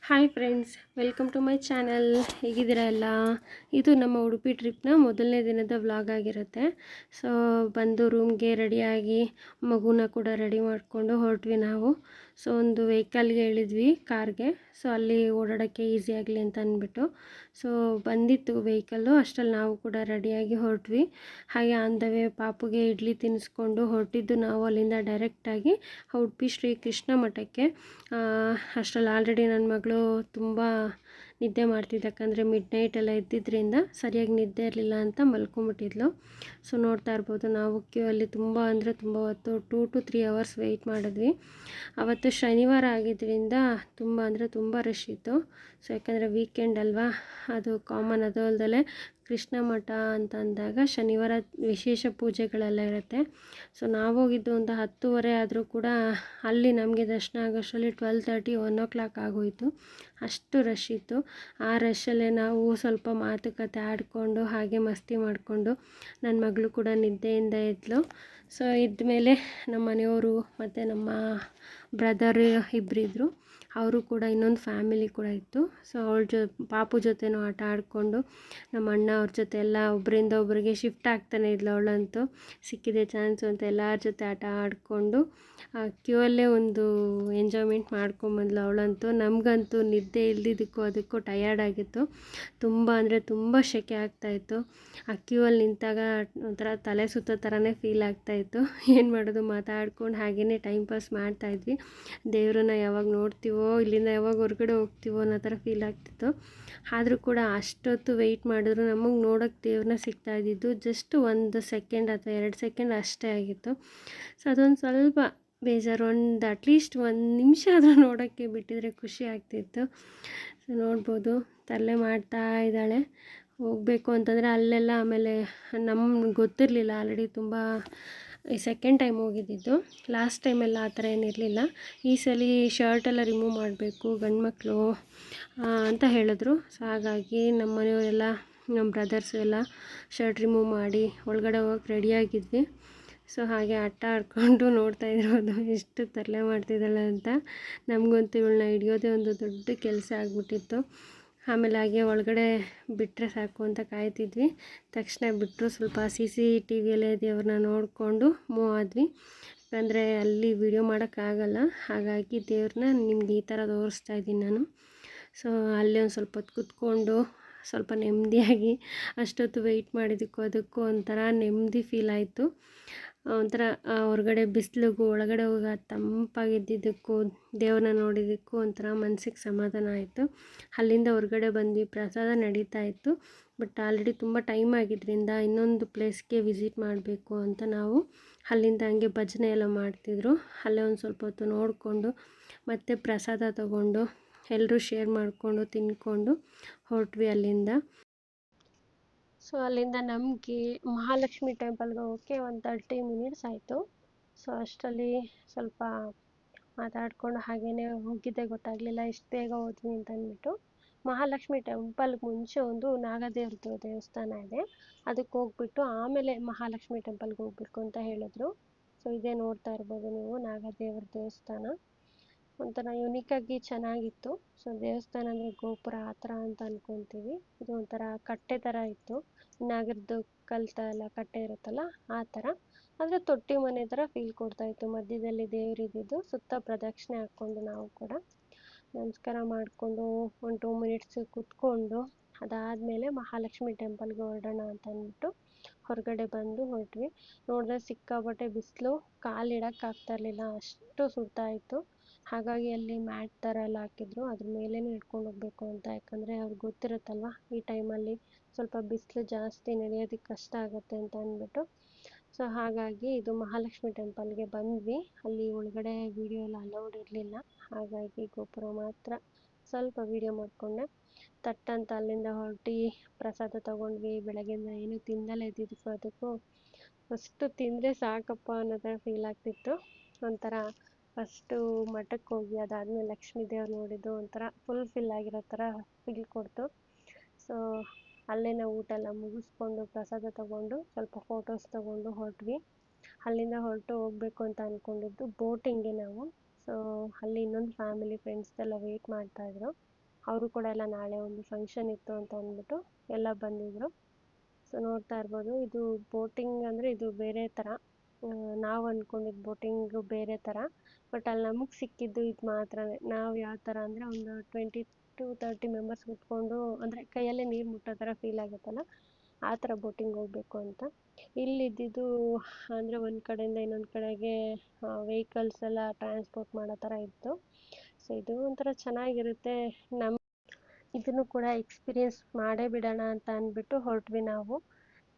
Hi friends, welcome to my channel. ಹೇಗಿದ್ದೀರಾ ಎಲ್ಲ? ಇದು ನಮ್ಮ ಉಡುಪಿ ಟ್ರಿಪ್ನ ಮೊದಲನೇ ದಿನದ ವ್ಲಾಗ್ ಆಗಿರುತ್ತೆ. ಸೊ ಬಂದು ರೂಮ್ಗೆ ರೆಡಿಯಾಗಿ ಮಗುನ ಕೂಡ ರೆಡಿ ಮಾಡಿಕೊಂಡು ಹೊರಟ್ವಿ ನಾವು. ಸೊ ಒಂದು ವೆಹಿಕಲ್ಗೆ ಹೇಳಿದ್ವಿ, ಕಾರ್ಗೆ. ಸೊ ಅಲ್ಲಿ ಓಡಾಡೋಕ್ಕೆ ಈಸಿ ಆಗಲಿ ಅಂತ ಅಂದ್ಬಿಟ್ಟು ಸೊ ಬಂದಿತ್ತು ವೆಹಿಕಲ್ಲು. ಅಷ್ಟರಲ್ಲಿ ನಾವು ಕೂಡ ರೆಡಿಯಾಗಿ ಹೊರಟ್ವಿ. ಹಾಗೆ ಆನ್ ದ ವೇ ಪಾಪುಗೆ ಇಡ್ಲಿ ತಿನ್ನಿಸ್ಕೊಂಡು ಹೊರಟಿದ್ದು ನಾವು ಅಲ್ಲಿಂದ ಡೈರೆಕ್ಟಾಗಿ ಉಡುಪಿ ಶ್ರೀ ಕೃಷ್ಣ ಮಠಕ್ಕೆ. ಅಷ್ಟರಲ್ಲಿ ಆಲ್ರೆಡಿ ನನ್ನ ಮಗಳು ತುಂಬ ನಿದ್ದೆ ಮಾಡ್ತಿದ್ದೆ, ಯಾಕಂದರೆ ಮಿಡ್ ನೈಟ್ ಎಲ್ಲ ಇದ್ದಿದ್ದರಿಂದ ಸರಿಯಾಗಿ ನಿದ್ದೆ ಇರಲಿಲ್ಲ ಅಂತ ಮಲ್ಕೊಂಬಿಟ್ಟಿದ್ಲು. ಸೊ ನೋಡ್ತಾ ಇರ್ಬೋದು, ನಾವು ಕ್ಯೂ ಅಲ್ಲಿ ತುಂಬ ಅಂದರೆ ತುಂಬ ಹೊತ್ತು 2 to 3 hours ವೆಯ್ಟ್ ಮಾಡಿದ್ವಿ. ಅವತ್ತು ಶನಿವಾರ ಆಗಿದ್ದರಿಂದ ತುಂಬ ಅಂದರೆ ತುಂಬ ರಶ್ ಇತ್ತು. ಸೊ ಯಾಕಂದರೆ ವೀಕೆಂಡ್ ಅಲ್ವಾ, ಅದು ಕಾಮನ್. ಅದು ಅಲ್ಲದೆ ಕೃಷ್ಣ ಮಠ ಅಂತ ಅಂದಾಗ ಶನಿವಾರ ವಿಶೇಷ ಪೂಜೆಗಳೆಲ್ಲ ಇರುತ್ತೆ. ಸೊ ನಾವು ಹೋಗಿದ್ದು ಒಂದು 10:30 ಆದರೂ ಕೂಡ ಅಲ್ಲಿ ನಮಗೆ ದರ್ಶನ ಆಗೋಷ್ಟರಲ್ಲಿ 12:30 1 o'clock ಆಗೋಯಿತು. ಅಷ್ಟು ರಶ್ ಇತ್ತು. ಆ ರಶಲ್ಲೇ ನಾವು ಸ್ವಲ್ಪ ಮಾತುಕತೆ ಆಡಿಕೊಂಡು ಹಾಗೆ ಮಸ್ತಿ ಮಾಡಿಕೊಂಡು ನನ್ನ ಮಗಳು ಕೂಡ ನಿದ್ದೆಯಿಂದ ಎದ್ಲು. ಸೊ ಇದ್ಮೇಲೆ ನಮ್ಮ ಮನೆಯವರು ಮತ್ತು ನಮ್ಮ ಬ್ರದರ್ ಇಬ್ಬರಿದ್ರು, ಅವರು ಕೂಡ ಇನ್ನೊಂದು ಫ್ಯಾಮಿಲಿ ಕೂಡ ಇತ್ತು. ಸೊ ಅವಳ ಪಾಪು ಜೊತೆನೂ ಆಟ ಆಡಿಕೊಂಡು ನಮ್ಮ ಅಣ್ಣ ಅವ್ರ ಜೊತೆ ಎಲ್ಲ ಒಬ್ಬರಿಂದ ಒಬ್ಬರಿಗೆ ಶಿಫ್ಟ್ ಆಗ್ತಾನೆ ಇದ್ಲು. ಅವಳಂತೂ ಸಿಕ್ಕಿದೆ ಚಾನ್ಸು ಅಂತ ಎಲ್ಲರ ಜೊತೆ ಆಟ ಆಡಿಕೊಂಡು ಕ್ಯೂ ಅಲ್ಲೇ ಒಂದು ಎಂಜಾಯ್ಮೆಂಟ್ ಮಾಡ್ಕೊಂಬಂದ್ಲು ಅವಳಂತೂ. ನಮಗಂತೂ ನಿದ್ದೆ ಇಲ್ದಿದ್ದಕ್ಕೂ ಅದಕ್ಕೂ ಟಯರ್ಡ್ ಆಗಿತ್ತು. ತುಂಬ ಅಂದರೆ ತುಂಬ ಸೆಕೆ ಆಗ್ತಾಯಿತ್ತು. ಆ ಕ್ಯೂ ಅಲ್ಲಿ ನಿಂತಾಗ ಒಂಥರ ತಲೆ ಸುತ್ತೋ ಥರನೇ ಫೀಲ್ ಆಗ್ತಾಯಿತ್ತು. ಏನು ಮಾಡೋದು, ಮಾತಾಡ್ಕೊಂಡು ಹಾಗೆಯೇ ಟೈಮ್ ಪಾಸ್ ಮಾಡ್ತಾಯಿದ್ವಿ. ದೇವ್ರನ್ನ ಯಾವಾಗ ನೋಡ್ತೀವೋ, ಇಲ್ಲಿಂದ ಯಾವಾಗ ಹೊರಗಡೆ ಹೋಗ್ತೀವೋ ಅನ್ನೋ ಥರ ಫೀಲ್ ಆಗ್ತಿತ್ತು. ಆದರೂ ಕೂಡ ಅಷ್ಟೊತ್ತು ವೆಯ್ಟ್ ಮಾಡಿದ್ರು ನಮಗೆ ನೋಡೋಕ್ಕೆ ದೇವ್ರನ್ನ ಸಿಗ್ತಾ ಇದ್ದಿದ್ದು ಜಸ್ಟ್ 1 ಸೆಕೆಂಡ್ ಅಥವಾ 2 ಸೆಕೆಂಡ್ ಅಷ್ಟೇ ಆಗಿತ್ತು. ಸೊ ಅದೊಂದು ಸ್ವಲ್ಪ ಬೇಜಾರು. ಅಟ್ಲೀಸ್ಟ್ 1 ನಿಮಿಷ ಆದರೂ ನೋಡೋಕ್ಕೆ ಬಿಟ್ಟಿದ್ರೆ ಖುಷಿ ಆಗ್ತಿತ್ತು. ಸೊ ನೋಡ್ಬೋದು, ತರಲೆ ಮಾಡ್ತಾ ಇದ್ದಾಳೆ. ಹೋಗಬೇಕು ಅಂತಂದರೆ ಅಲ್ಲೆಲ್ಲ ಆಮೇಲೆ ನಮ್ಗೆ ಗೊತ್ತಿರಲಿಲ್ಲ, ಆಲ್ರೆಡಿ ತುಂಬ ಸೆಕೆಂಡ್ ಟೈಮ್ ಹೋಗಿದ್ದಿದ್ದು. ಲಾಸ್ಟ್ ಟೈಮೆಲ್ಲ ಆ ಥರ ಏನಿರಲಿಲ್ಲ. ಈ ಸಲ ಶರ್ಟೆಲ್ಲ ರಿಮೂವ್ ಮಾಡಬೇಕು ಗಂಡು ಮಕ್ಕಳು ಅಂತ ಹೇಳಿದ್ರು. ಸೊ ಹಾಗಾಗಿ ನಮ್ಮ ಮನೆಯವರೆಲ್ಲ, ನಮ್ಮ ಬ್ರದರ್ಸು ಎಲ್ಲ ಶರ್ಟ್ ರಿಮೂವ್ ಮಾಡಿ ಒಳಗಡೆ ಹೋಗಕ್ಕೆ ರೆಡಿಯಾಗಿದ್ವಿ. ಸೊ ಹಾಗೆ ಆಟ ಆಡ್ಕೊಂಡು ನೋಡ್ತಾ ಇರೋದು ಎಷ್ಟು ತರಲೆ ಮಾಡ್ತಿದ್ದಾಳೆ ಅಂತ. ನಮಗಂತೂ ಇವಳನ್ನ ಹಿಡಿಯೋದೇ ಒಂದು ದೊಡ್ಡ ಕೆಲಸ ಆಗಿಬಿಟ್ಟಿತ್ತು. ಆಮೇಲೆ ಹಾಗೆ ಒಳಗಡೆ ಬಿಟ್ಟರೆ ಸಾಕು ಅಂತ ಕಾಯ್ತಿದ್ವಿ. ತಕ್ಷಣ ಬಿಟ್ಟರು. ಸ್ವಲ್ಪ CCTVಯಲ್ಲೇ ದೇವ್ರನ್ನ ನೋಡಿಕೊಂಡು ಮೂವ್ ಆದ್ವಿ. ಯಾಕಂದರೆ ಅಲ್ಲಿ ವಿಡಿಯೋ ಮಾಡೋಕ್ಕಾಗಲ್ಲ, ಹಾಗಾಗಿ ದೇವ್ರನ್ನ ನಿಮ್ಗೆ ಈ ಥರ ತೋರಿಸ್ತಾ ಇದ್ದೀನಿ ನಾನು. ಸೊ ಅಲ್ಲಿ ಒಂದು ಸ್ವಲ್ಪ ಹೊತ್ತು ಕೂತ್ಕೊಂಡು ಸ್ವಲ್ಪ ನೆಮ್ಮದಿಯಾಗಿ, ಅಷ್ಟೊತ್ತು ವೆಯ್ಟ್ ಮಾಡಿದ್ದಕ್ಕೂ ಅದಕ್ಕೂ ಒಂಥರ ನೆಮ್ಮದಿ ಫೀಲ್ ಆಯಿತು. ಒಂಥರ ಹೊರಗಡೆ ಬಿಸಿಲಿಗೂ ಒಳಗಡೆ ಹೋಗಿ ತಂಪಾಗಿದ್ದಿದ್ದಕ್ಕೂ ದೇವ್ರನ್ನ ನೋಡಿದ್ದಕ್ಕೂ ಒಂಥರ ಮನಸ್ಸಿಗೆ ಸಮಾಧಾನ ಆಯಿತು. ಅಲ್ಲಿಂದ ಹೊರಗಡೆ ಬಂದ್ವಿ. ಪ್ರಸಾದ ನಡೀತಾ ಇತ್ತು, ಬಟ್ ಆಲ್ರೆಡಿ ತುಂಬ ಟೈಮ್ ಆಗಿದ್ದರಿಂದ ಇನ್ನೊಂದು ಪ್ಲೇಸ್ಗೆ ವಿಸಿಟ್ ಮಾಡಬೇಕು ಅಂತ ನಾವು ಅಲ್ಲಿಂದ ಹಂಗೆ ಭಜನೆ ಎಲ್ಲ ಮಾಡ್ತಿದ್ರು. ಅಲ್ಲೇ ಒಂದು ಸ್ವಲ್ಪ ಹೊತ್ತು ನೋಡಿಕೊಂಡು ಮತ್ತೆ ಪ್ರಸಾದ ತಗೊಂಡು ಎಲ್ಲರೂ ಶೇರ್ ಮಾಡಿಕೊಂಡು ತಿಂದ್ಕೊಂಡು ಹೊರಟ್ವಿ ಅಲ್ಲಿಂದ. ಸೊ ಅಲ್ಲಿಂದ ನಮಗೆ ಮಹಾಲಕ್ಷ್ಮಿ ಟೆಂಪಲ್ಗೆ ಹೋಗೋಕ್ಕೆ ಒಂದು 30 minutes ಆಯಿತು. ಸೊ ಅಷ್ಟರಲ್ಲಿ ಸ್ವಲ್ಪ ಮಾತಾಡಿಕೊಂಡು ಹಾಗೆಯೇ ಹೋಗಿದ್ದೆ ಗೊತ್ತಾಗಲಿಲ್ಲ, ಎಷ್ಟು ಬೇಗ ಹೋದ್ವಿ ಅಂತ ಅಂದ್ಬಿಟ್ಟು. ಮಹಾಲಕ್ಷ್ಮಿ ಟೆಂಪಲ್ಗೆ ಮುಂಚೆ ಒಂದು ನಾಗದೇವ್ರದ್ದು ದೇವಸ್ಥಾನ ಇದೆ, ಅದಕ್ಕೆ ಹೋಗ್ಬಿಟ್ಟು ಆಮೇಲೆ ಮಹಾಲಕ್ಷ್ಮಿ ಟೆಂಪಲ್ಗೆ ಹೋಗ್ಬೇಕು ಅಂತ ಹೇಳಿದ್ರು. ಸೊ ಇದೇ ನೋಡ್ತಾ ಇರ್ಬೋದು ನೀವು, ನಾಗದೇವ್ರ ದೇವಸ್ಥಾನ. ಒಂಥರ ಯುನೀಕಾಗಿ ಚೆನ್ನಾಗಿತ್ತು. ಸೊ ದೇವಸ್ಥಾನ ಅಂದರೆ ಗೋಪುರ ಆ ಥರ ಅಂತ ಅಂದ್ಕೊತೀವಿ, ಇದು ಒಂಥರ ಕಟ್ಟೆ ಥರ ಇತ್ತು. ನಾಗರದ್ದು ಕಲ್ತ ಎಲ್ಲ ಕಟ್ಟೆ ಇರುತ್ತಲ್ಲ ಆ ಥರ, ಆದರೆ ತೊಟ್ಟಿ ಮನೆ ಥರ ಫೀಲ್ ಕೊಡ್ತಾಯಿತ್ತು. ಮಧ್ಯದಲ್ಲಿ ದೇವರಿದ್ದು, ಸುತ್ತ ಪ್ರದಕ್ಷಿಣೆ ಹಾಕ್ಕೊಂಡು ನಾವು ಕೂಡ ನಮಸ್ಕಾರ ಮಾಡಿಕೊಂಡು ಒಂದು 2 minutes ಕೂತ್ಕೊಂಡು ಅದಾದಮೇಲೆ ಮಹಾಲಕ್ಷ್ಮಿ ಟೆಂಪಲ್ಗೆ ಹೊರಡೋಣ ಅಂತ ಅಂದ್ಬಿಟ್ಟು ಹೊರಗಡೆ ಬಂದು ಹೊರಟ್ವಿ. ನೋಡಿದ್ರೆ ಸಿಕ್ಕಾಪಟ್ಟೆ ಬಿಸಿಲು, ಕಾಲಿಡೋಕ್ಕಾಗ್ತಾ ಇರಲಿಲ್ಲ, ಅಷ್ಟು ಸುಡ್ತಾಯಿತ್ತು. ಹಾಗಾಗಿ ಅಲ್ಲಿ ಮ್ಯಾಟ್ ಥರ ಎಲ್ಲ ಹಾಕಿದ್ರು, ಅದ್ರ ಮೇಲೇ ನಡ್ಕೊಂಡು ಹೋಗಬೇಕು ಅಂತ. ಯಾಕಂದರೆ ಅವ್ರಿಗೆ ಗೊತ್ತಿರುತ್ತಲ್ವ ಈ ಟೈಮಲ್ಲಿ ಸ್ವಲ್ಪ ಬಿಸಿಲು ಜಾಸ್ತಿ, ನಡೆಯೋದಕ್ಕೆ ಕಷ್ಟ ಆಗುತ್ತೆ ಅಂತ ಅಂದ್ಬಿಟ್ಟು. ಸೊ ಹಾಗಾಗಿ ಇದು ಮಹಾಲಕ್ಷ್ಮಿ ಟೆಂಪಲ್ಗೆ ಬಂದ್ವಿ. ಅಲ್ಲಿ ಒಳಗಡೆ ವೀಡಿಯೋ ಎಲ್ಲ ಅಲೌಡ್ ಇರಲಿಲ್ಲ, ಹಾಗಾಗಿ ಗೋಪುರ ಮಾತ್ರ ಸ್ವಲ್ಪ ವೀಡಿಯೋ ಮಾಡಿಕೊಂಡೆ. ತಟ್ಟಂತ ಅಲ್ಲಿಂದ ಹೊರಟಿ ಪ್ರಸಾದ ತೊಗೊಂಡ್ವಿ. ಬೆಳಗ್ಗೆಯಿಂದ ಏನೂ ತಿಂದಲೇ ಇದ್ದಿದ್ದಕ್ಕೂ ಅದಕ್ಕೂ ಫಸ್ಟು ತಿಂದರೆ ಸಾಕಪ್ಪ ಅನ್ನೋ ಥರ ಫೀಲ್ ಆಗ್ತಿತ್ತು. ಒಂಥರ ಫಸ್ಟು ಮಠಕ್ಕೆ ಹೋಗಿ ಅದಾದಮೇಲೆ ಲಕ್ಷ್ಮೀ ದೇವ್ರು ನೋಡಿದ್ದು ಒಂಥರ ಫುಲ್ ಆಗಿರೋ ಥರ ಫೀಲ್ ಕೊಡ್ತು. ಸೊ ಅಲ್ಲೇ ನಾವು ಊಟ ಎಲ್ಲ ಮುಗಿಸ್ಕೊಂಡು ಪ್ರಸಾದ ತೊಗೊಂಡು ಸ್ವಲ್ಪ ಫೋಟೋಸ್ ತೊಗೊಂಡು ಹೊರಟ್ವಿ. ಅಲ್ಲಿಂದ ಹೊರಟು ಹೋಗಬೇಕು ಅಂತ ಅಂದ್ಕೊಂಡಿದ್ದು ಬೋಟಿಂಗ್ಗೆ ನಾವು. ಸೊ ಅಲ್ಲಿ ಇನ್ನೊಂದು ಫ್ಯಾಮಿಲಿ ಫ್ರೆಂಡ್ಸ್ದೆಲ್ಲ ವೆಯ್ಟ್ ಮಾಡ್ತಾಯಿದ್ರು. ಅವರು ಕೂಡ ಎಲ್ಲ ನಾಳೆ ಒಂದು ಫಂಕ್ಷನ್ ಇತ್ತು ಅಂತ ಅಂದ್ಬಿಟ್ಟು ಎಲ್ಲ ಬಂದಿದ್ದರು. ಸೊ ನೋಡ್ತಾ ಇರ್ಬೋದು, ಇದು ಬೋಟಿಂಗ್ ಅಂದರೆ ಇದು ಬೇರೆ ಥರ, ನಾವು ಅಂದ್ಕೊಂಡಿದ್ದು ಬೋಟಿಂಗು ಬೇರೆ ಥರ. ಬಟ್ ಅಲ್ಲಿ ನಮಗೆ ಸಿಕ್ಕಿದ್ದು ಇದು ಮಾತ್ರ. ನಾವು ಯಾವ ಥರ ಅಂದರೆ ಒಂದು 20 to 30 ಮೆಂಬರ್ಸ್ ಕೂತ್ಕೊಂಡು, ಅಂದರೆ ಕೈಯಲ್ಲೇ ನೀರು ಮುಟ್ಟೋ ಥರ ಫೀಲ್ ಆಗುತ್ತಲ್ಲ, ಆ ಥರ ಬೋಟಿಂಗ್ ಹೋಗಬೇಕು ಅಂತ. ಇಲ್ಲಿದ್ದಿದ್ದು ಅಂದರೆ ಒಂದು ಕಡೆಯಿಂದ ಇನ್ನೊಂದು ಕಡೆಗೆ ವೆಹಿಕಲ್ಸ್ ಎಲ್ಲ ಟ್ರಾನ್ಸ್ಪೋರ್ಟ್ ಮಾಡೋ ಥರ ಇತ್ತು. ಸೊ ಇದು ಒಂಥರ ಚೆನ್ನಾಗಿರುತ್ತೆ. ಇದನ್ನು ಕೂಡ ಎಕ್ಸ್ಪೀರಿಯೆನ್ಸ್ ಮಾಡೇ ಬಿಡೋಣ ಅಂತ ಅಂದ್ಬಿಟ್ಟು ಹೊರಟ್ವಿ ನಾವು.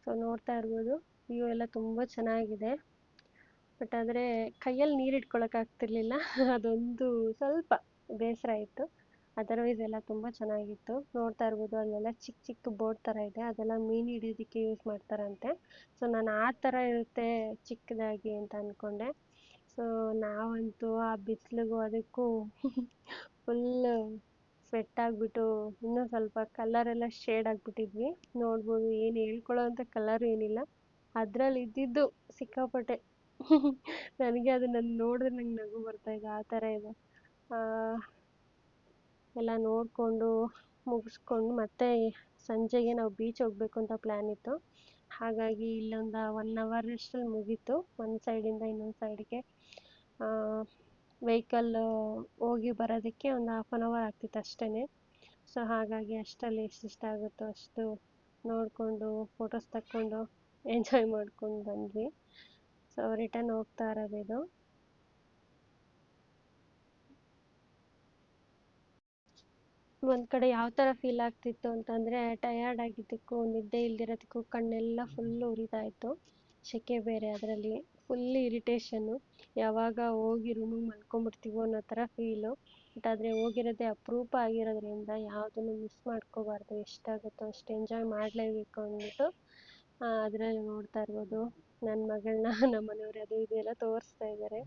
ಸೊ ನೋಡ್ತಾ ಇರ್ಬೋದು, ವ್ಯೂ ಎಲ್ಲ ತುಂಬ ಚೆನ್ನಾಗಿದೆ. ಬಟ್ ಆದರೆ ಕೈಯಲ್ಲಿ ನೀರು ಇಟ್ಕೊಳ್ಳೋಕ್ಕಾಗ್ತಿರ್ಲಿಲ್ಲ. ಅದೊಂದು ಸ್ವಲ್ಪ ಬೇಸರ ಇತ್ತು. ಅದರ್ವೈಸ್ ಎಲ್ಲ ತುಂಬ ಚೆನ್ನಾಗಿತ್ತು. ನೋಡ್ತಾ ಇರ್ಬೋದು, ಅಲ್ಲೆಲ್ಲ ಚಿಕ್ಕ ಚಿಕ್ಕ ಬೋಟ್ ಥರ ಇದೆ, ಅದೆಲ್ಲ ಮೀನು ಹಿಡಿಯೋದಕ್ಕೆ ಯೂಸ್ ಮಾಡ್ತಾರಂತೆ. ಸೊ ನಾನು ಆ ಥರ ಇರುತ್ತೆ ಚಿಕ್ಕದಾಗಿ ಅಂತ ಅಂದ್ಕೊಂಡೆ. ಸೊ ನಾವಂತೂ ಆ ಬಿಸಿಲಿಗೂ ಅದಕ್ಕೂ ಫುಲ್ಲು ಸ್ವೆಟ್ ಆಗಿಬಿಟ್ಟು ಇನ್ನೂ ಸ್ವಲ್ಪ ಕಲರೆಲ್ಲ ಶೇಡ್ ಆಗಿಬಿಟ್ಟಿದ್ವಿ. ನೋಡ್ಬೋದು, ಏನು ಹೇಳ್ಕೊಳ್ಳೋ ಅಂಥ ಕಲರ್ ಏನಿಲ್ಲ, ಅದರಲ್ಲಿ ಇದ್ದಿದ್ದು ಸಿಕ್ಕಾಪಟ್ಟೆ. ನನಗೆ ಅದನ್ನು ನೋಡಿದ್ರೆ ನಂಗೆ ನಗು ಬರ್ತಾಯಿದೆ, ಆ ಥರ ಇದೆ. ಎಲ್ಲ ನೋಡಿಕೊಂಡು ಮುಗಿಸ್ಕೊಂಡು ಮತ್ತೆ ಸಂಜೆಗೆ ನಾವು ಬೀಚ್ ಹೋಗಬೇಕು ಅಂತ ಪ್ಲ್ಯಾನ್ ಇತ್ತು. ಹಾಗಾಗಿ ಇಲ್ಲೊಂದು 1 hour ಅಷ್ಟರಲ್ಲಿ ಮುಗೀತು. ಒಂದು ಸೈಡಿಂದ ಇನ್ನೊಂದು ಸೈಡ್ಗೆ ವೆಹಿಕಲ್ ಹೋಗಿ ಬರೋದಕ್ಕೆ ಒಂದು 1/2 hour ಆಗ್ತಿತ್ತು ಅಷ್ಟೇ. ಸೊ ಹಾಗಾಗಿ ಅಷ್ಟರಲ್ಲಿ ಎಷ್ಟೆಷ್ಟಾಗುತ್ತೋ ಅಷ್ಟು ನೋಡಿಕೊಂಡು ಫೋಟೋಸ್ ತಕ್ಕೊಂಡು ಎಂಜಾಯ್ ಮಾಡ್ಕೊಂಡು ಬಂದ್ವಿ. ಸೊ ರಿಟರ್ನ್ ಹೋಗ್ತಾ ಇರೋದಿದು. ಒಂದು ಕಡೆ ಯಾವ ಥರ ಫೀಲ್ ಆಗ್ತಿತ್ತು ಅಂತಂದರೆ, ಟಯರ್ಡ್ ಆಗಿದ್ದಕ್ಕೂ ನಿದ್ದೆ ಇಲ್ದಿರೋದಕ್ಕೂ ಕಣ್ಣೆಲ್ಲ ಫುಲ್ಲು ಉರಿತಾ ಇತ್ತು. ಸೆಕೆ ಬೇರೆ, ಅದರಲ್ಲಿ ಫುಲ್ ಇರಿಟೇಷನ್ನು. ಯಾವಾಗ ಹೋಗಿ ರೂಮಿಗೆ ಮಲ್ಕೊಂಬಿಡ್ತೀವೋ ಅನ್ನೋ ಥರ ಫೀಲು. ಬಟ್ ಆದರೆ ಹೋಗಿರೋದೇ ಅಪರೂಪ ಆಗಿರೋದ್ರಿಂದ ಯಾವುದನ್ನು ಮಿಸ್ ಮಾಡ್ಕೋಬಾರ್ದು. ಎಷ್ಟಾಗುತ್ತೋ ಅಷ್ಟು ಎಂಜಾಯ್ ಮಾಡಲೇಬೇಕು ಅಂದ್ಬಿಟ್ಟು ಅದರಲ್ಲಿ ನೋಡ್ತಾ ಇರ್ಬೋದು, ನನ್ನ ಮಗಳನ್ನ ನಮ್ಮ ಮನೆಯವ್ರು ಅದು ಇದು ಎಲ್ಲ ತೋರಿಸ್ತಾ ಇದ್ದಾರೆ.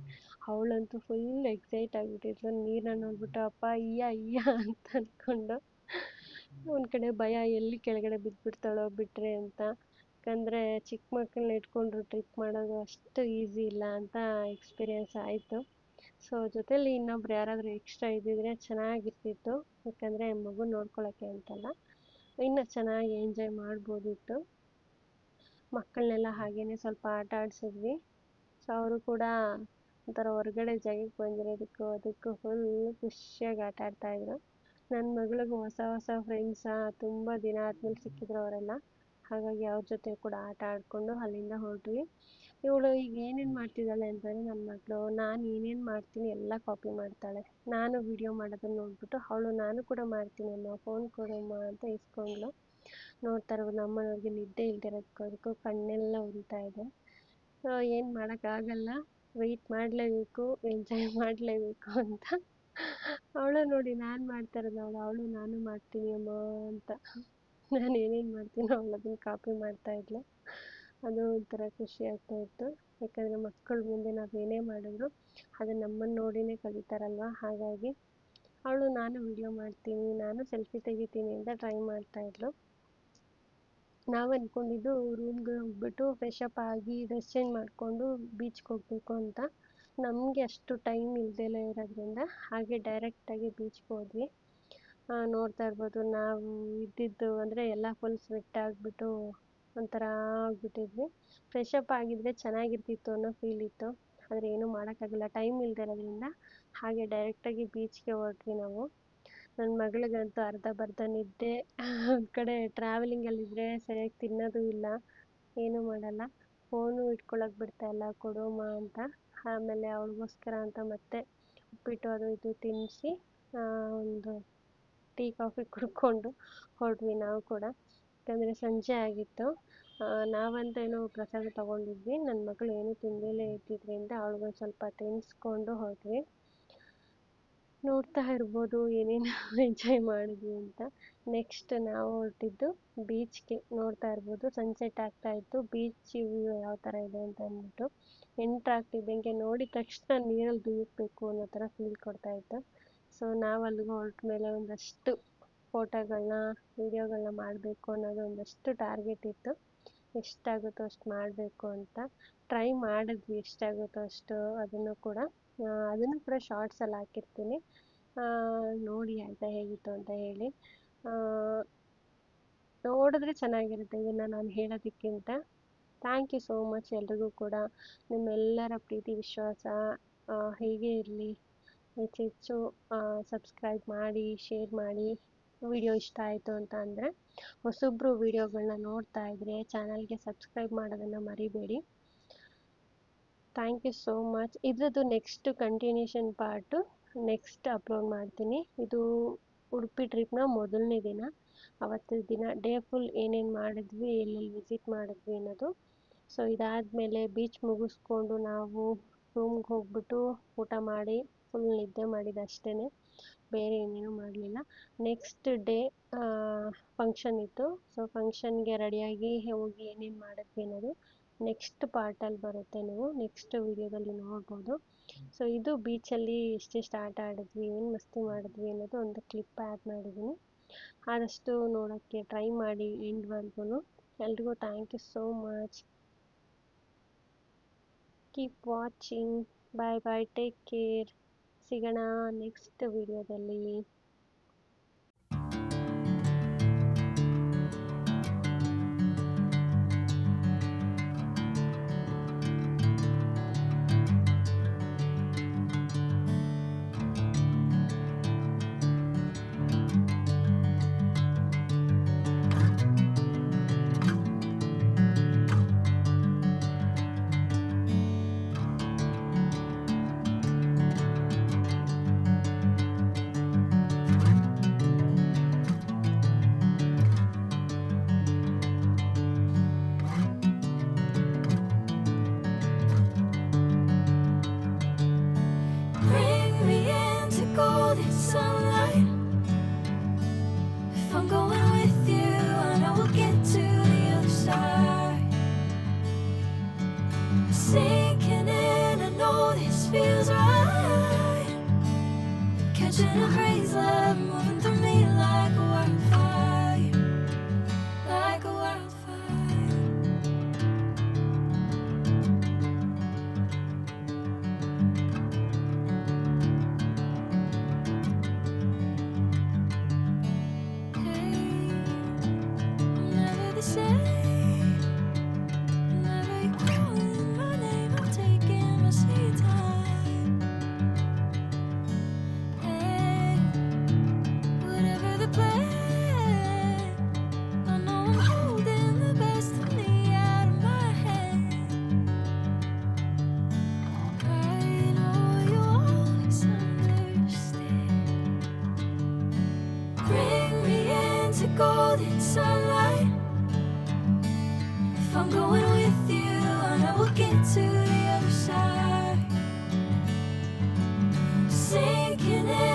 ಅವಳಂತೂ ಫುಲ್ ಎಕ್ಸೈಟ್ ಆಗಿಬಿಟ್ಟಿದ್ಲು. ನೀರನ್ನ ನೋಡ್ಬಿಟ್ಟು ಅಪ್ಪ ಅಯ್ಯ ಅಯ್ಯ ಅಂತ ಅಂದ್ಕೊಂಡು. ಒಂದು ಕಡೆ ಭಯ, ಎಲ್ಲಿ ಕೆಳಗಡೆ ಬಿದ್ದುಬಿಡ್ತಾಳೋ ಬಿಟ್ಟರೆ ಅಂತ. ಯಾಕಂದರೆ ಚಿಕ್ಕ ಮಕ್ಕಳನ್ನ ಇಟ್ಕೊಂಡು ಟ್ರಿಪ್ ಮಾಡೋದು ಅಷ್ಟು ಈಸಿ ಇಲ್ಲ ಅಂತ ಎಕ್ಸ್ಪೀರಿಯೆನ್ಸ್ ಆಯಿತು. ಸೊ ಜೊತೇಲಿ ಇನ್ನೊಬ್ರು ಯಾರಾದರೂ ಎಕ್ಸ್ಟ್ರಾ ಇದ್ದಿದ್ರೆ ಚೆನ್ನಾಗಿರ್ತಿತ್ತು. ಯಾಕಂದರೆ ಮಗು ನೋಡ್ಕೊಳ್ಳೋಕ್ಕೆ ಅಂತಲ್ಲ, ಇನ್ನೂ ಚೆನ್ನಾಗಿ ಎಂಜಾಯ್ ಮಾಡ್ಬೋದಿತ್ತು. ಮಕ್ಕಳನ್ನೆಲ್ಲ ಹಾಗೇ ಸ್ವಲ್ಪ ಆಟ ಆಡಿಸಿದ್ವಿ. ಸೊ ಅವರು ಕೂಡ ಒಂಥರ ಹೊರಗಡೆ ಜಾಗಕ್ಕೆ ಬಂದಿರೋದಕ್ಕೂ ಅದಕ್ಕೂ ಫುಲ್ ಖುಷಿಯಾಗಿ ಆಟ ಆಡ್ತಾಯಿದ್ರು. ನನ್ನ ಮಗಳಿಗೂ ಹೊಸ ಹೊಸ ಫ್ರೆಂಡ್ಸಾ, ತುಂಬ ದಿನ ಆದಮೇಲೆ ಸಿಕ್ಕಿದ್ರು ಅವರೆಲ್ಲ. ಹಾಗಾಗಿ ಅವ್ರ ಜೊತೆ ಕೂಡ ಆಟ ಆಡಿಕೊಂಡು ಅಲ್ಲಿಂದ ಹೊರಟ್ವಿ. ಇವಳು ಈಗ ಏನೇನು ಮಾಡ್ತಿದ್ದಾಳೆ ಅಂತಂದರೆ, ನನ್ನ ಮಗಳು ನಾನು ಏನೇನು ಮಾಡ್ತೀನಿ ಎಲ್ಲ ಕಾಪಿ ಮಾಡ್ತಾಳೆ. ನಾನು ವಿಡಿಯೋ ಮಾಡೋದನ್ನು ನೋಡ್ಬಿಟ್ಟು ಅವಳು ನಾನು ಕೂಡ ಮಾಡ್ತೀನಿ ಅಮ್ಮ, ಫೋನ್ ಕೊಡಮ್ಮ ಅಂತ ಇಸ್ಕೊಂಡ್ಳು. ನೋಡ್ತಾ ಇರ್ಬೋದು, ನಮ್ಮನೆಯವ್ರಿಗೆ ನಿದ್ದೆ ಇಲ್ದಿರೋದಕ್ಕೂ ಅದಕ್ಕೂ ಕಣ್ಣೆಲ್ಲ ಉರಿತಾ ಇದೆ. ಸೊ ಏನು ಮಾಡೋಕ್ಕಾಗಲ್ಲ, ವೆಯ್ಟ್ ಮಾಡಲೇಬೇಕು, ಎಂಜಾಯ್ ಮಾಡಲೇಬೇಕು ಅಂತ. ಅವಳು ನೋಡಿ ನಾನು ಮಾಡ್ತಾ ಇರೋದು, ಅವಳು ನಾನು ಮಾಡ್ತೀನಿ ಅಮ್ಮ ಅಂತ. ನಾನು ಏನೇನು ಮಾಡ್ತೀನೋ ಅವಳು ಅದನ್ನು ಕಾಪಿ ಮಾಡ್ತಾಯಿದ್ಲು. ಅದು ಒಂಥರ ಖುಷಿ ಆಗ್ತಾಯಿತ್ತು. ಯಾಕಂದರೆ ಮಕ್ಕಳ ಮುಂದೆ ನಾವು ಏನೇ ಮಾಡಿದ್ರು ಅದು ನಮ್ಮನ್ನು ನೋಡಿನೇ ಕಲಿತಾರಲ್ವ. ಹಾಗಾಗಿ ಅವಳು ನಾನು ವಿಡಿಯೋ ಮಾಡ್ತೀನಿ, ನಾನು ಸೆಲ್ಫಿ ತೆಗಿತೀನಿ ಅಂತ ಟ್ರೈ ಮಾಡ್ತಾಯಿದ್ಲು. ನಾವು ಅಂದ್ಕೊಂಡಿದ್ದು ರೂಮ್ಗೆ ಹೋಗ್ಬಿಟ್ಟು ಫ್ರೆಶಪ್ ಆಗಿ ಡ್ರೆಸ್ ಚೇಂಜ್ ಮಾಡಿಕೊಂಡು ಬೀಚ್ಗೆ ಹೋಗಬೇಕು ಅಂತ. ನಮಗೆ ಅಷ್ಟು ಟೈಮ್ ಇಲ್ದಲೇ ಇರೋದ್ರಿಂದ ಹಾಗೆ ಡೈರೆಕ್ಟಾಗಿ ಬೀಚ್ಗೆ ಹೋದ್ವಿ. ನೋಡ್ತಾ ಇರ್ಬೋದು, ನಾವು ಇದ್ದಿದ್ದು ಅಂದರೆ ಎಲ್ಲ ಫುಲ್ ಸ್ವೆಟ್ ಆಗಿಬಿಟ್ಟು ಒಂಥರ ಆಗಿಬಿಟ್ಟಿದ್ವಿ. ಫ್ರೆಶಪ್ ಆಗಿದ್ದರೆ ಚೆನ್ನಾಗಿರ್ತಿತ್ತು ಅನ್ನೋ ಫೀಲ್ ಇತ್ತು. ಆದರೆ ಏನೂ ಮಾಡೋಕ್ಕಾಗಲ್ಲ, ಟೈಮ್ ಇಲ್ಲದೆ ಇರೋದ್ರಿಂದ ಹಾಗೆ ಡೈರೆಕ್ಟಾಗಿ ಬೀಚ್ಗೆ ಹೊರಟ್ವಿ ನಾವು. ನನ್ನ ಮಗಳಿಗಂತೂ ಅರ್ಧಂಬರ್ಧ ನಿದ್ದೆ. ಒಂದು ಕಡೆ ಟ್ರಾವೆಲಿಂಗಲ್ಲಿದ್ದರೆ ಸರಿಯಾಗಿ ತಿನ್ನೋದು ಇಲ್ಲ, ಏನೂ ಮಾಡಲ್ಲ. ಫೋನು ಇಟ್ಕೊಳ್ಳೋಕೆ ಬಿಡ್ತಾಯಿಲ್ಲ, ಕೊಡೋಮ್ಮ ಅಂತ. ಆಮೇಲೆ ಅವಳಿಗೋಸ್ಕರ ಅಂತ ಮತ್ತೆ ಉಪ್ಪಿಟ್ಟು ಅದು ಇದು ತಿನ್ನಿಸಿ ಒಂದು ಟೀ ಕಾಫಿ ಕುಡ್ಕೊಂಡು ಹೊರಟ್ವಿ ನಾವು ಕೂಡ. ಯಾಕಂದರೆ ಸಂಜೆ ಆಗಿತ್ತು. ನಾವಂತೇನೋ ಪ್ರಸಾದ ತೊಗೊಂಡಿದ್ವಿ. ನನ್ನ ಮಗಳು ಏನೂ ತಿಂದಲೇ ಇದ್ದಿದ್ದರಿಂದ ಅವಳಿಗೊಂದು ಸ್ವಲ್ಪ ತಿನ್ನಿಸ್ಕೊಂಡು ಹೊರಟ್ವಿ. ನೋಡ್ತಾ ಇರ್ಬೋದು ಏನೇನು ಎಂಜಾಯ್ ಮಾಡಿದ್ವಿ ಅಂತ. ನೆಕ್ಸ್ಟ್ ನಾವು ಹೊರಟಿದ್ದು ಬೀಚ್ಗೆ. ನೋಡ್ತಾ ಇರ್ಬೋದು, ಸನ್ಸೆಟ್ ಆಗ್ತಾಯಿತ್ತು. ಬೀಚ್ ವ್ಯೂ ಯಾವ ಥರ ಇದೆ ಅಂತ ಅಂದ್ಬಿಟ್ಟು ಆಗ್ತಿದ್ದಂಗೆ ನೋಡಿದ ತಕ್ಷಣ ನೀರಲ್ಲಿ ಧುಮುಕ್ಬೇಕು ಅನ್ನೋ ಥರ ಫೀಲ್ ಕೊಡ್ತಾಯಿತ್ತು. ಸೊ ನಾವು ಅಲ್ಲಿಗೆ ಹೊರಟ ಮೇಲೆ ಒಂದಷ್ಟು ಫೋಟೋಗಳನ್ನ ವೀಡಿಯೋಗಳನ್ನ ಮಾಡಬೇಕು ಅನ್ನೋದು ಒಂದಷ್ಟು ಟಾರ್ಗೆಟ್ ಇತ್ತು. ಎಷ್ಟಾಗುತ್ತೋ ಅಷ್ಟು ಮಾಡಬೇಕು ಅಂತ ಟ್ರೈ ಮಾಡಿದ್ವಿ, ಎಷ್ಟಾಗುತ್ತೋ ಅಷ್ಟು. ಅದನ್ನು ಕೂಡ ಶಾರ್ಟ್ಸಲ್ಲಿ ಹಾಕಿರ್ತೀನಿ. ನೋಡಿ ಆಯಿತಾ ಹೇಗಿತ್ತು ಅಂತ ಹೇಳಿ. ನೋಡಿದ್ರೆ ಚೆನ್ನಾಗಿರುತ್ತೆ ಇದನ್ನು ನಾನು ಹೇಳೋದಕ್ಕಿಂತ. ಥ್ಯಾಂಕ್ ಯು ಸೋ ಮಚ್ ಎಲ್ರಿಗೂ ಕೂಡ. ನಿಮ್ಮೆಲ್ಲರ ಪ್ರೀತಿ ವಿಶ್ವಾಸ ಹೀಗೆ ಇರಲಿ. ಹೆಚ್ಚೆಚ್ಚು ಸಬ್ಸ್ಕ್ರೈಬ್ ಮಾಡಿ, ಶೇರ್ ಮಾಡಿ. ವಿಡಿಯೋ ಇಷ್ಟ ಆಯಿತು ಅಂತ ಅಂದರೆ ಹೊಸೊಬ್ಬರು ವಿಡಿಯೋಗಳನ್ನ ನೋಡ್ತಾ ಇದ್ದರೆ ಚಾನಲ್ಗೆ ಸಬ್ಸ್ಕ್ರೈಬ್ ಮಾಡೋದನ್ನು ಮರಿಬೇಡಿ. Thank you so much. ಇದ್ರದ್ದು next continuation part next upload ಮಾಡ್ತೀನಿ. ಇದು ಉಡುಪಿ ಟ್ರಿಪ್ನ ಮೊದಲನೇ ದಿನ. ಅವತ್ತಿನ ದಿನ ಡೇ ಫುಲ್ ಏನೇನು ಮಾಡಿದ್ವಿ, ಎಲ್ಲೆಲ್ಲಿ ವಿಸಿಟ್ ಮಾಡಿದ್ವಿ ಅನ್ನೋದು. ಸೊ ಇದಾದಮೇಲೆ ಬೀಚ್ ಮುಗಿಸ್ಕೊಂಡು ನಾವು ರೂಮ್ಗೆ ಹೋಗ್ಬಿಟ್ಟು ಊಟ ಮಾಡಿ ಫುಲ್ ನಿದ್ದೆ ಮಾಡಿದ್ದಷ್ಟೇ, ಬೇರೆ ಏನೇನೂ ಮಾಡಲಿಲ್ಲ. ನೆಕ್ಸ್ಟ್ ಡೇ ಫಂಕ್ಷನ್ ಇತ್ತು. ಸೊ ಫಂಕ್ಷನ್ಗೆ ರೆಡಿಯಾಗಿ ಹೋಗಿ ಏನೇನು ಮಾಡಿದ್ವಿ ಅನ್ನೋದು ನೆಕ್ಸ್ಟ್ ಪಾರ್ಟಲ್ಲಿ ಬರುತ್ತೆ, ನೀವು ನೆಕ್ಸ್ಟ್ ವಿಡಿಯೋದಲ್ಲಿ ನೋಡ್ಬೋದು. ಸೊ ಇದು ಬೀಚಲ್ಲಿ ಎಷ್ಟೆಷ್ಟು ಆಟ ಆಡಿದ್ವಿ, ಏನು ಮಸ್ತಿ ಮಾಡಿದ್ವಿ ಅನ್ನೋದು ಒಂದು ಕ್ಲಿಪ್ ಆ್ಯಡ್ ಮಾಡಿದ್ದೀನಿ. ಆದಷ್ಟು ನೋಡೋಕ್ಕೆ ಟ್ರೈ ಮಾಡಿ ಎಂಡ್ವರೆಗೂ. ಎಲ್ರಿಗೂ thank you so much. Keep watching. Bye bye, take care. ಸಿಗೋಣ ನೆಕ್ಸ್ಟ್ ವಿಡಿಯೋದಲ್ಲಿ. Bring me into golden sunlight. If I'm going with you, I know we'll get to the other side. Sinking in, I know this feels right. Catching a breeze, love moving through me like a wildfire, like a wildfire. I'm never the same. Whenever you're calling my name, I'm taking my sweet time. Hey, whatever the plan, I know I'm holding the best of me out of my hand. I know you'll always understand. Bring me into golden sunlight. If I'm going with you, I know we'll get to the other side. Sinking in.